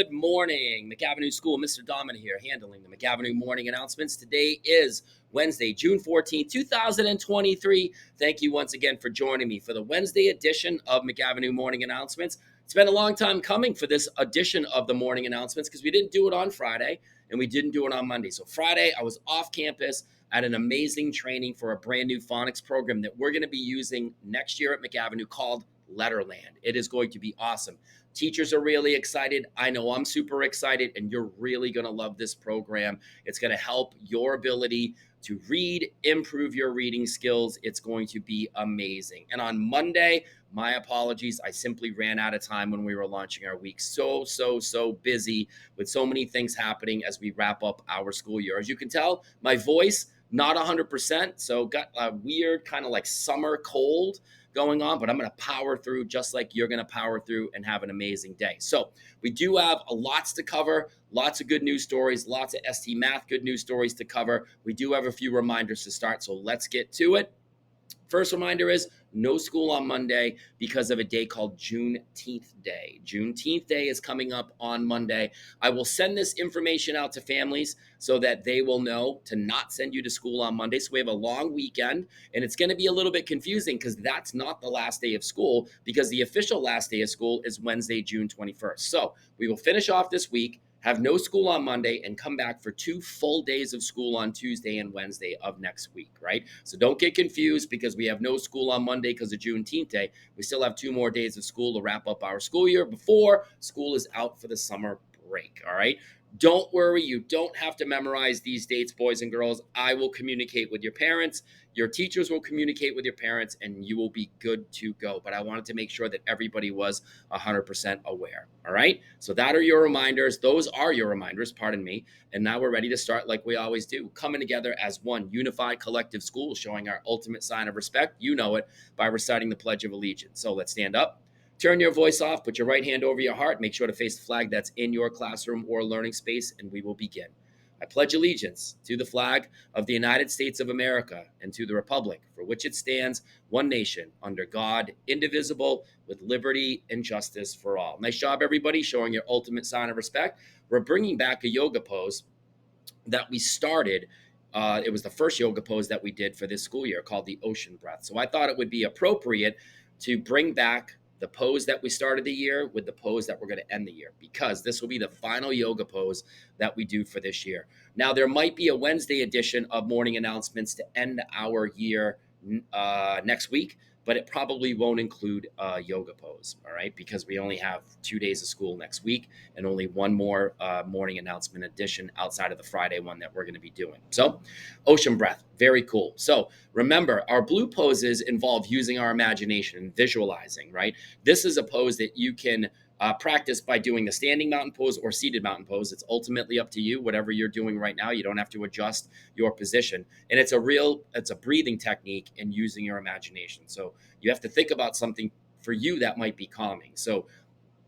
Good morning, McAvinnue's School. Mr. Domina here, handling the McAvinue morning announcements. Today is Wednesday, June 14th, 2023. Thank you once again for joining me for the Wednesday edition of McAvinue morning announcements. It's been a long time coming for this edition of the morning announcements because we didn't do it on Friday and we didn't do it on Monday. So Friday, I was off campus at an amazing training for a brand new phonics program that we're going to be using next year at McAvinue called Letterland. It is going to be awesome. Teachers are really excited. I know I'm super excited, and you're really going to love this program. It's going to help your ability to read, improve your reading skills. It's going to be amazing. And on Monday, my apologies, I simply ran out of time when we were launching our week. So busy with so many things happening as we wrap up our school year. As you can tell, my voice, not 100%. So got a weird kind of like summer cold going on, but I'm going to power through just like you're going to power through and have an amazing day. So we do have lots to cover, lots of good news stories, lots of ST Math good news stories to cover. We do have a few reminders to start, so let's get to it. First reminder is no school on Monday because of a day called Juneteenth Day. Juneteenth Day is coming up on Monday. I will send this information out to families so that they will know to not send you to school on Monday. So we have a long weekend, and it's going to be a little bit confusing because that's not the last day of school, because the official last day of school is Wednesday, June 21st. So we will finish off this week, have no school on Monday, and come back for 2 full days of school on Tuesday and Wednesday of next week, right? So don't get confused because we have no school on Monday because of Juneteenth Day. We still have 2 more days of school to wrap up our school year before school is out for the summer break, all right? Don't worry, you don't have to memorize these dates, boys and girls. I will communicate with your parents. Your teachers will communicate with your parents, and you will be good to go. But I wanted to make sure that everybody was 100% aware, all right? So that are your reminders. Those are your reminders, pardon me. And now we're ready to start like we always do, coming together as one unified collective school, showing our ultimate sign of respect. You know it, by reciting the Pledge of Allegiance. So let's stand up. Turn your voice off, put your right hand over your heart, make sure to face the flag that's in your classroom or learning space, and we will begin. I pledge allegiance to the flag of the United States of America and to the republic for which it stands, one nation, under God, indivisible, with liberty and justice for all. Nice job, everybody, showing your ultimate sign of respect. We're bringing back a yoga pose that we started. It was the first yoga pose that we did for this school year called the ocean breath. So I thought it would be appropriate to bring back the pose that we started the year with the pose that we're going to end the year, because this will be the final yoga pose that we do for this year. Now, there might be a Wednesday edition of morning announcements to end our year next week, but it probably won't include a yoga pose, all right? Because we only have 2 days of school next week and only one more morning announcement edition outside of the Friday one that we're going to be doing. So ocean breath, very cool. So remember, our blue poses involve using our imagination and visualizing, right? This is a pose that you can practice by doing the standing mountain pose or seated mountain pose. It's ultimately up to you, whatever you're doing right now. You don't have to adjust your position. And it's a breathing technique and using your imagination. So you have to think about something for you that might be calming. So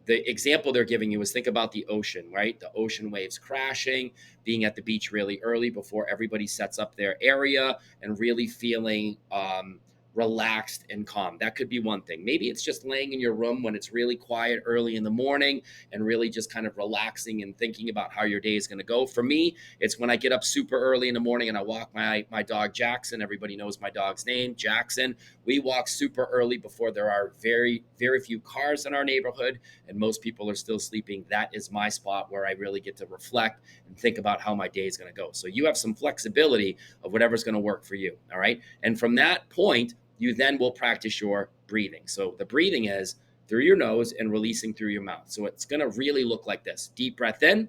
the example they're giving you is, think about the ocean, right? The ocean waves crashing, being at the beach really early before everybody sets up their area, and really feeling relaxed and calm. That could be one thing. Maybe it's just laying in your room when it's really quiet early in the morning and really just kind of relaxing and thinking about how your day is going to go. For me, it's when I get up super early in the morning and I walk my dog Jackson. Everybody knows my dog's name, Jackson. We walk super early before there are very few cars in our neighborhood and most people are still sleeping. That is my spot where I really get to reflect and think about how my day is going to go. So you have some flexibility of whatever's going to work for you, all right? And from that point, you then will practice your breathing. So the breathing is through your nose and releasing through your mouth. So it's going to really look like this. Deep breath in,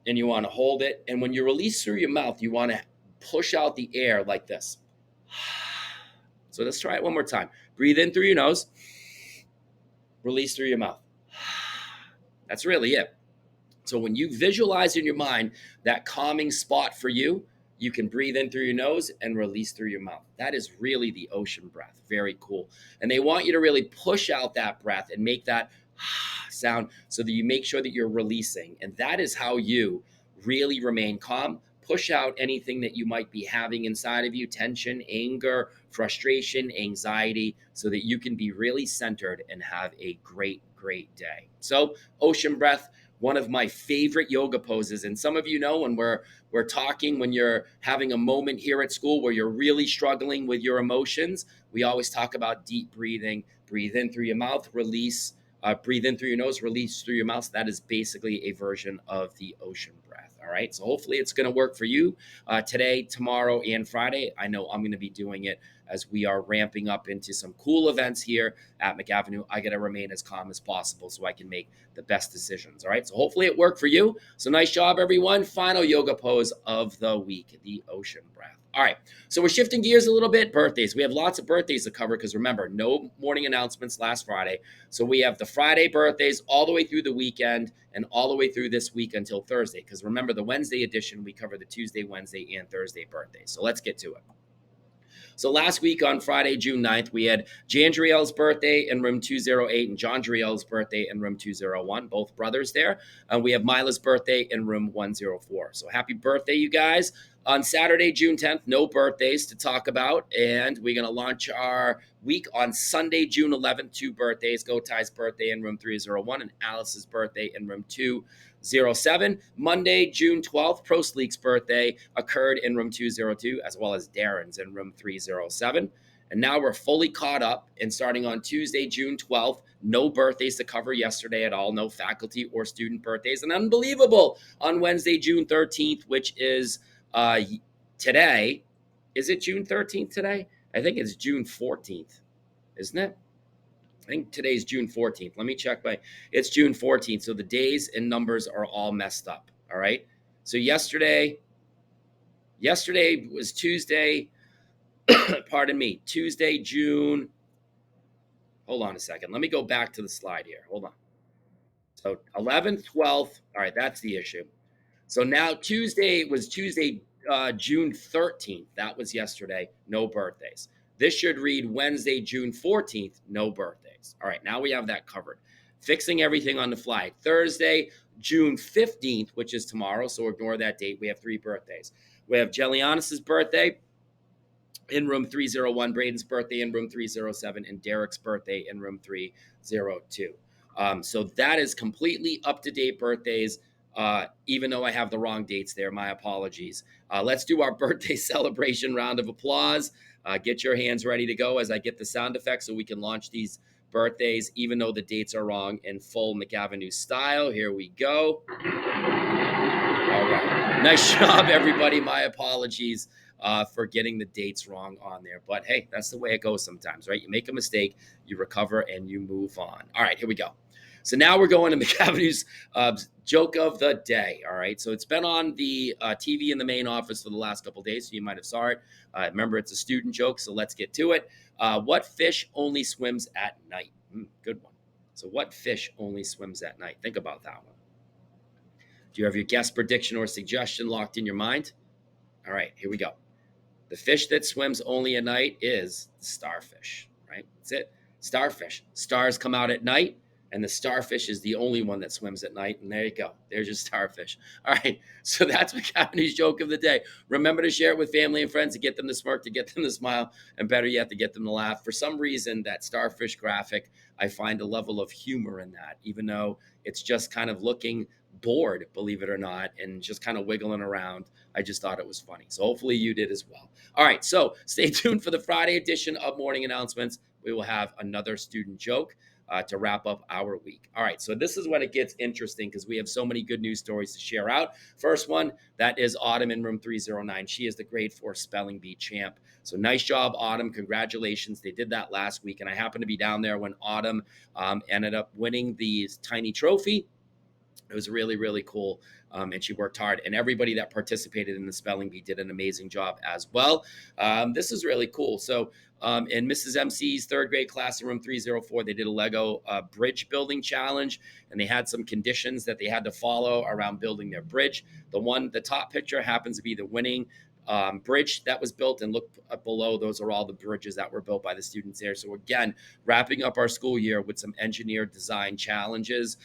and you want to hold it. And when you release through your mouth, you want to push out the air like this. So let's try it one more time. Breathe in through your nose, release through your mouth. That's really it. So when you visualize in your mind that calming spot for you, you can breathe in through your nose and release through your mouth. That is really the ocean breath. Very cool. And they want you to really push out that breath and make that sound so that you make sure that you're releasing. And that is how you really remain calm. Push out anything that you might be having inside of you, tension, anger, frustration, anxiety, so that you can be really centered and have a great, great day. So, ocean breath, one of my favorite yoga poses. And some of you know, when we're talking, when you're having a moment here at school where you're really struggling with your emotions, we always talk about deep breathing. Breathe in through your mouth, release. Breathe in through your nose, release through your mouth. That is basically a version of the ocean breath. All right. So hopefully it's going to work for you today, tomorrow, and Friday. I know I'm going to be doing it as we are ramping up into some cool events here at McAvenue. I got to remain as calm as possible so I can make the best decisions. All right. So hopefully it worked for you. So nice job, everyone. Final yoga pose of the week, the ocean breath. All right. So we're shifting gears a little bit. Birthdays. We have lots of birthdays to cover because remember, no morning announcements last Friday. So we have the Friday birthdays all the way through the weekend and all the way through this week until Thursday. Because remember, the Wednesday edition, we cover the Tuesday, Wednesday, and Thursday birthdays. So let's get to it. So last week on Friday, June 9th, we had Jandriel's birthday in room 208 and John Driel's birthday in room 201, both brothers there. And we have Mila's birthday in room 104. So happy birthday, you guys. On Saturday, June 10th, no birthdays to talk about. And we're going to launch our week on Sunday, June 11th, 2 birthdays. Go Ty's birthday in room 301 and Alice's birthday in room 207. Monday, June 12th, Pro Sleek's birthday occurred in room 202, as well as Darren's in room 307. And now we're fully caught up. And starting on Tuesday, June 12th, no birthdays to cover yesterday at all, no faculty or student birthdays. And unbelievable, on Wednesday, June 13th, which is today. Is it June 13th today? I think it's June 14th, isn't it? I think today's June 14th. Let me check it's June 14th. So the days and numbers are all messed up. All right. So yesterday was Tuesday. Pardon me. Tuesday, June. Hold on a second. Let me go back to the slide here. Hold on. So 11th, 12th. All right. That's the issue. So now Tuesday, June 13th. That was yesterday. No birthdays. This should read Wednesday, June 14th. No birthdays. All right. Now we have that covered. Fixing everything on the fly. Thursday, June 15th, which is tomorrow. So ignore that date. We have 3 birthdays. We have Jellianis's birthday in room 301, Braden's birthday in room 307, and Derek's birthday in room 302. So that is completely up-to-date birthdays. Even though I have the wrong dates there, my apologies. Let's do our birthday celebration round of applause. Get your hands ready to go as I get the sound effects so we can launch these birthdays, even though the dates are wrong, in full McAvinue style. Here we go. All right. Nice job, everybody. My apologies for getting the dates wrong on there. But hey, that's the way it goes sometimes, right? You make a mistake, you recover, and you move on. All right, here we go. So now we're going to McAvinnue's joke of the day. All right. So it's been on the TV in the main office for the last couple of days. So you might have saw it. Remember, it's a student joke. So let's get to it. What fish only swims at night? Good one. So what fish only swims at night? Think about that one. Do you have your guess, prediction, or suggestion locked in your mind? All right, here we go. The fish that swims only at night is the starfish, right? That's it. Starfish. Stars come out at night, and the starfish is the only one that swims at night. And there you go. There's your starfish. All right. So that's McAvinnue's joke of the day. Remember to share it with family and friends to get them to smirk, to get them to smile, and better yet, to get them to laugh. For some reason, that starfish graphic, I find a level of humor in that, even though it's just kind of looking bored, believe it or not, and just kind of wiggling around. I just thought it was funny. So hopefully you did as well. All right. So stay tuned for the Friday edition of Morning Announcements. We will have another student joke to wrap up our week. All right, so this is when it gets interesting because we have so many good news stories to share out. First one, that is Autumn in room 309. She is the grade 4 spelling bee champ. So nice job, Autumn. Congratulations. They did that last week, and I happened to be down there when Autumn ended up winning the tiny trophy. It was really, really cool, and she worked hard. And everybody that participated in the spelling bee did an amazing job as well. This is really cool. So in Mrs. MC's 3rd grade class in room 304, they did a Lego bridge building challenge, and they had some conditions that they had to follow around building their bridge. The top picture happens to be the winning bridge that was built, and look below, those are all the bridges that were built by the students there. So again, wrapping up our school year with some engineered design challenges,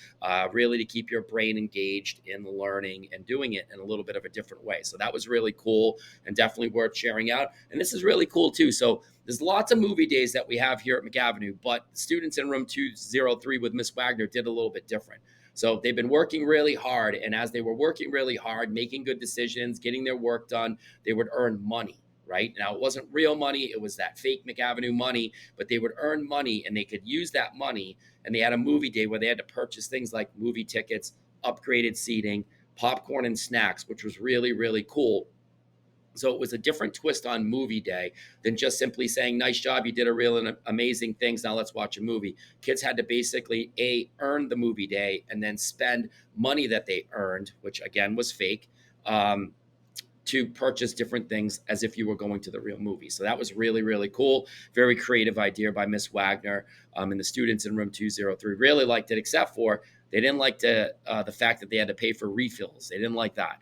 really to keep your brain engaged in learning and doing it in a little bit of a different way. So that was really cool and definitely worth sharing out. And this is really cool too. So there's lots of movie days that we have here at McAvinue, but students in room 203 with Miss Wagner did a little bit different. So they've been working really hard. And as they were working really hard, making good decisions, getting their work done, they would earn money, right? Now, it wasn't real money. It was that fake McAvinue money, but they would earn money and they could use that money. And they had a movie day where they had to purchase things like movie tickets, upgraded seating, popcorn and snacks, which was really, really cool. So it was a different twist on movie day than just simply saying, nice job, you did a real and amazing things, now let's watch a movie. Kids had to basically earn the movie day and then spend money that they earned, which again was fake, to purchase different things as if you were going to the real movie. So that was really, really cool. Very creative idea by Miss Wagner. And the students in room 203 really liked it, except for they didn't like the fact that they had to pay for refills. They didn't like that.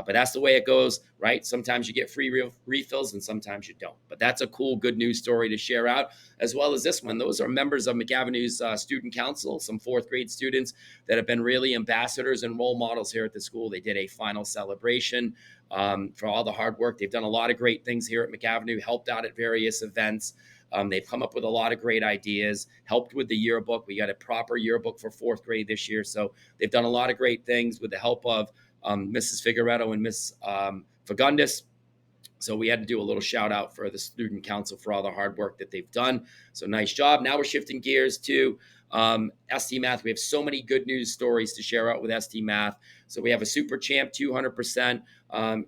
But that's the way it goes, right? Sometimes you get free refills and sometimes you don't. But that's a cool, good news story to share out, as well as this one. Those are members of McAvinnue's student council, some fourth grade students that have been really ambassadors and role models here at the school. They did a final celebration for all the hard work. They've done a lot of great things here at McAvinue, helped out at various events. They've come up with a lot of great ideas, helped with the yearbook. We got a proper yearbook for fourth grade this year. So they've done a lot of great things with the help of Mrs. Figueredo and Miss Fagundes. So we had to do a little shout out for the student council for all the hard work that they've done. So nice job. Now we're shifting gears to ST Math. We have so many good news stories to share out with ST Math. So we have a super champ, 200%.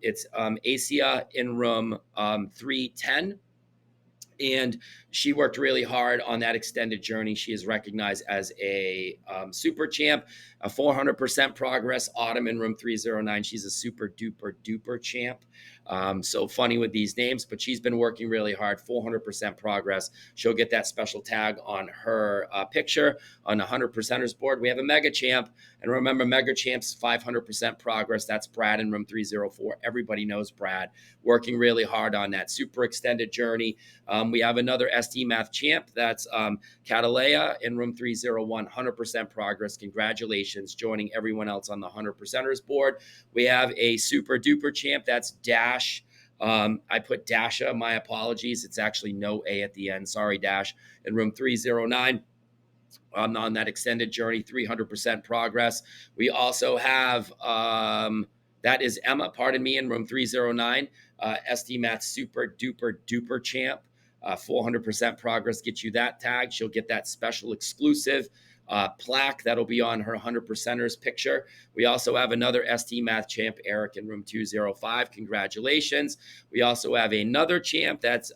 It's Asia in room 310. And she worked really hard on that extended journey. She is recognized as a super champ, a 400% progress. Autumn in room 309. She's a super duper duper champ. So funny with these names, but she's been working really hard. 400% progress. She'll get that special tag on her picture on the 100%ers board. We have a mega champ. And remember, mega champs, 500% progress. That's Brad in room 304. Everybody knows Brad. Working really hard on that super extended journey. We have another ST Math champ. That's Catalea in room 301, 100% progress. Congratulations, joining everyone else on the 100%ers board. We have a super duper champ. That's Dash. I put Dasha. My apologies. It's actually no A at the end. Sorry, Dash. In room 309. On that extended journey, 300% progress. We also have, that is Emma, pardon me, in room 309, ST Math super duper duper champ. 400% progress gets you that tag. She'll get that special exclusive plaque that'll be on her 100%ers picture. We also have another ST Math champ, Eric, in room 205. Congratulations. We also have another champ. That's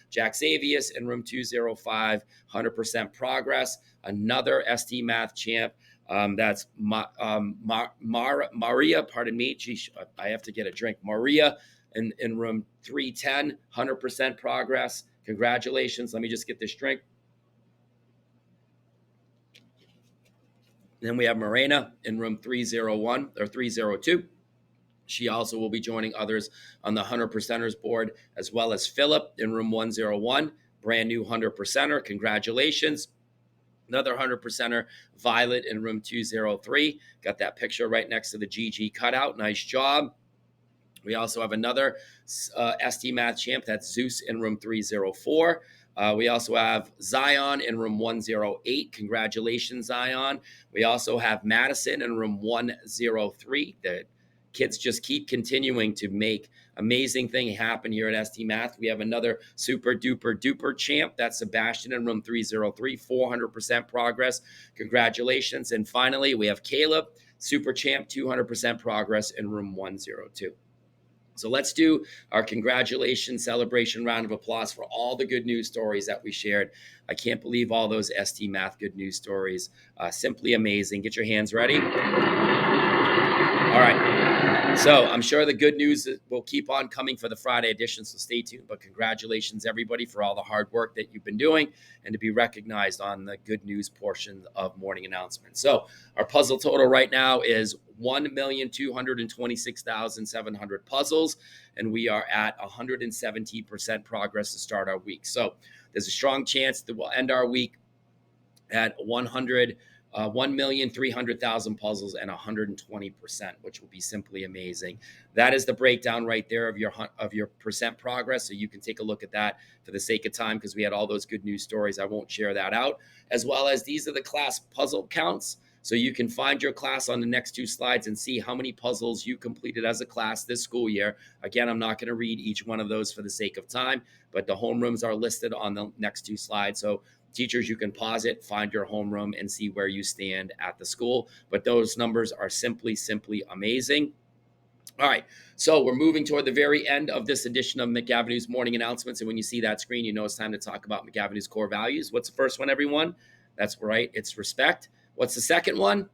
Jack Xavius in room 205, 100% progress. Another ST Math champ. That's Maria, pardon me. Geez, I have to get a drink. Maria in room 310, 100% progress. Congratulations. Let me just get this drink. Then we have Morena in room 301 or 302. She also will be joining others on the 100%ers board, as well as Philip in room 101, brand new 100%er. Congratulations. Another 100%er, Violet in room 203. Got that picture right next to the GG cutout. Nice job. We also have another ST Math champ. That's Zeus in room 304. We also have Zion in room 108. Congratulations, Zion. We also have Madison in room 103. The kids just keep continuing to make amazing thing happen here at ST Math. We have another super duper duper champ. That's Sebastian in room 303, 400% progress. Congratulations. And finally, we have Caleb, super champ, 200% progress in room 102. So let's do our congratulations celebration round of applause for all the good news stories that we shared. I can't believe all those ST Math good news stories. Simply amazing. Get your hands ready. All right. So I'm sure the good news will keep on coming for the Friday edition, so stay tuned. But congratulations, everybody, for all the hard work that you've been doing and to be recognized on the good news portion of morning announcements. So our puzzle total right now is 1,226,700 puzzles, and we are at 117% progress to start our week. So there's a strong chance that we'll end our week at 1,300,000 puzzles and 120%, which will be simply amazing. That is the breakdown right there of your percent progress. So you can take a look at that for the sake of time, because we had all those good news stories. I won't share that out, as well as these are the class puzzle counts. So you can find your class on the next two slides and see how many puzzles you completed as a class this school year. Again, I'm not going to read each one of those for the sake of time, but the homerooms are listed on the next two slides. So teachers, you can pause it, find your homeroom, and see where you stand at the school. But those numbers are simply amazing. All right, so we're moving toward the very end of this edition of McAvinnue's morning announcements. And when you see that screen, you know it's time to talk about McAvinnue's core values. What's the first one, everyone? That's right, it's respect. What's the second one?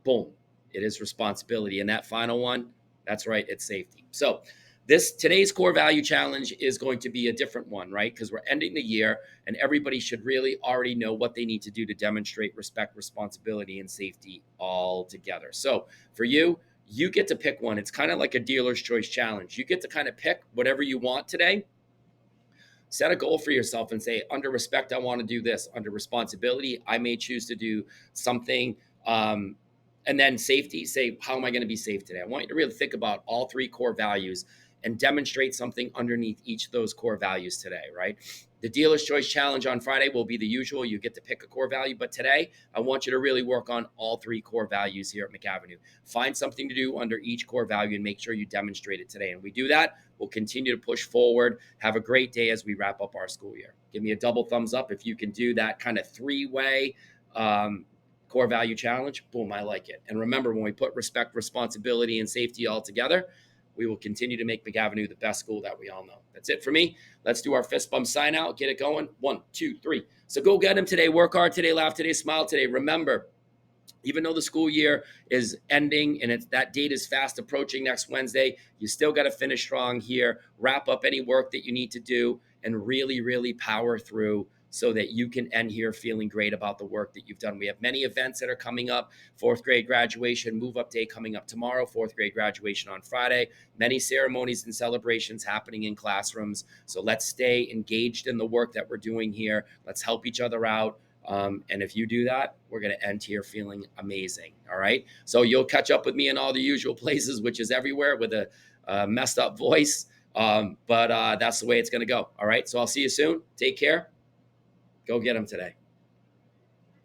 Boom, it is responsibility. And that final one, that's right, it's safety. So today's core value challenge is going to be a different one, right? Because we're ending the year and everybody should really already know what they need to do to demonstrate respect, responsibility, and safety all together. So for you, you get to pick one. It's kind of like a dealer's choice challenge. You get to kind of pick whatever you want today. Set a goal for yourself and say, under respect, I want to do this. Under responsibility, I may choose to do something. And then safety, say, how am I going to be safe today? I want you to really think about all three core values and demonstrate something underneath each of those core values today, right? The dealer's choice challenge on Friday will be the usual. You get to pick a core value. But today, I want you to really work on all three core values here at McAvinue. Find something to do under each core value and make sure you demonstrate it today. And we do that, we'll continue to push forward. Have a great day as we wrap up our school year. Give me a double thumbs up if you can do that kind of three-way core value challenge. Boom, I like it. And remember, when we put respect, responsibility, and safety all together, we will continue to make McAvinnue the best school that we all know. That's it for me. Let's do our fist bump sign out. Get it going. 1, 2, 3. So go get them today. Work hard today. Laugh today. Smile today. Remember, even though the school year is ending and that date is fast approaching next Wednesday, you still got to finish strong here. Wrap up any work that you need to do and really, really power through so that you can end here feeling great about the work that you've done. We have many events that are coming up. 4th grade graduation, move up day coming up tomorrow. 4th grade graduation on Friday. Many ceremonies and celebrations happening in classrooms. So let's stay engaged in the work that we're doing here. Let's help each other out. And if you do that, we're going to end here feeling amazing. All right. So you'll catch up with me in all the usual places, which is everywhere with a messed up voice. But that's the way it's going to go. All right. So I'll see you soon. Take care. Go get them today.